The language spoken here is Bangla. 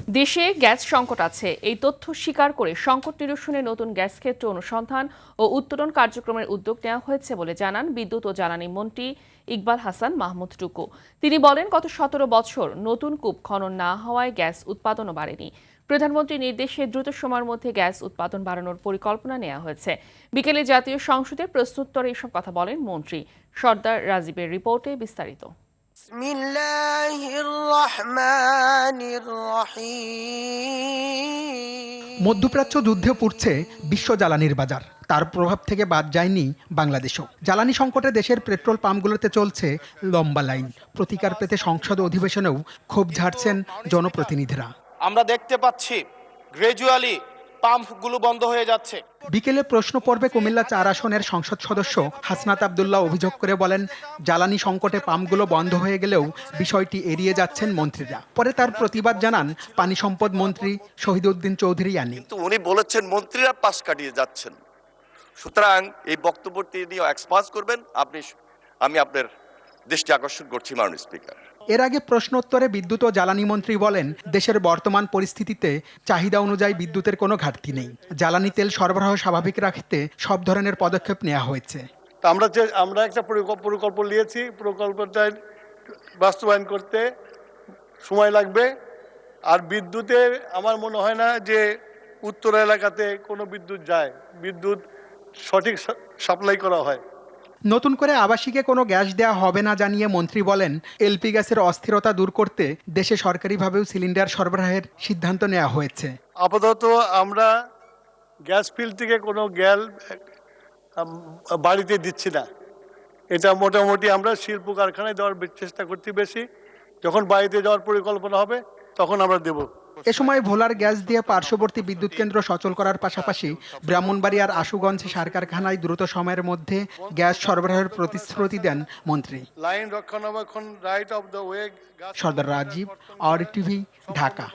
দেশে গ্যাস সংকট আছে এই তথ্য স্বীকার করে সংকট নিরসনে নতুন গ্যাস ক্ষেত্র অনুসন্ধান ও উত্তোলন কার্যক্রমের উদ্যোগ নেওয়া হয়েছে বলে জানান বিদ্যুৎ ও জ্বালানি মন্ত্রী ইকবাল হাসান মাহমুদ টুকু। তিনি বলেন, গত ১৭ বছর নতুন কূপ খনন না হওয়ায় গ্যাস উৎপাদনও বাড়েনি। প্রধানমন্ত্রীর নির্দেশে দ্রুত সময়ের মধ্যে গ্যাস উৎপাদন বাড়ানোর পরিকল্পনা নেওয়া হয়েছে। বিকেলে জাতীয় সংসদে প্রশ্নোত্তরে এসব কথা বলেন মন্ত্রী। সর্দার রাজীবের রিপোর্টে বিস্তারিত। মধ্যপ্রাচ্য যুদ্ধে পুড়ছে বিশ্ব জ্বালানির বাজার। তার প্রভাব থেকে বাদ যায়নি বাংলাদেশও। জ্বালানি সংকটে দেশের পেট্রোল পাম্পগুলোতে চলছে লম্বা লাইন। প্রতিকার পেতে সংসদ অধিবেশনেও ক্ষোভ ঝাড়ছেন জনপ্রতিনিধিরা। আমরা দেখতে পাচ্ছি গ্র্যাজুয়ালি পাম্পগুলো বন্ধ হয়ে যাচ্ছে। বিকেলে প্রশ্ন পর্বে কুমিল্লা ৪ আসনের সংসদ সদস্য হাসনাত আব্দুল্লাহ অভিযোগ করে বলেন, জ্বালানি সংকটে পাম্পগুলো বন্ধ হয়ে গেলেও বিষয়টি এড়িয়ে যাচ্ছেন মন্ত্রীরা। পরে তার প্রতিবাদ জানান পানি সম্পদ মন্ত্রী শহীদউদ্দিন চৌধুরী ইয়ানি। উনি বলেছেন মন্ত্রীরা পাশ কাটিয়ে যাচ্ছেন, সুতরাং এই বক্তব্যটি নিয়ে এক্সপান্স করবেন আমি আপনার দৃষ্টি আকর্ষণ করছি মাননীয় স্পিকার। এর আগে প্রশ্নোত্তরে বিদ্যুৎ ও জ্বালানি মন্ত্রী বলেন, দেশের বর্তমান পরিস্থিতিতে চাহিদা অনুযায়ী বিদ্যুতের কোনো ঘাটতি নেই। জ্বালানি তেল সরবরাহ স্বাভাবিক রাখতে সব ধরনের পদক্ষেপ নেওয়া হয়েছে। আমরা একটা প্রকল্প নিয়েছি, প্রকল্পটা বাস্তবায়ন করতে সময় লাগবে। আর বিদ্যুতের আমার মনে হয় না যে উত্তর এলাকাতে কোনো বিদ্যুৎ যায়, বিদ্যুৎ সঠিক সাপ্লাই করা হয়। নতুন করে আবাসিকে কোনো গ্যাস দেওয়া হবে না জানিয়ে মন্ত্রী বলেন, এলপি গ্যাসের অস্থিরতা দূর করতে দেশে সরকারিভাবেও সিলিন্ডার সরবরাহের সিদ্ধান্ত নেওয়া হয়েছে। আপাতত আমরা গ্যাস ফিল্ড থেকে কোনো গ্যাস বাড়িতে দিচ্ছি না। এটা মোটামুটি আমরা শিল্প কারখানায় দেওয়ার চেষ্টা করছি বেশি। যখন বাড়িতে যাওয়ার পরিকল্পনা হবে তখন আমরা দেব। এ সময় ভোলার গ্যাস দিয়ে পার্শ্ববর্তী বিদ্যুৎ কেন্দ্র সচল করার পাশাপাশি ব্রাহ্মণবাড়িয়ার আশুগঞ্জ সার কারখানায় দ্রুত সময়ের মধ্যে গ্যাস সরবরাহের প্রতিশ্রুতি দেন মন্ত্রী। লাইন রক্ষণাবেক্ষণ right of the way. Sardar Rajib, RTV, Dhaka.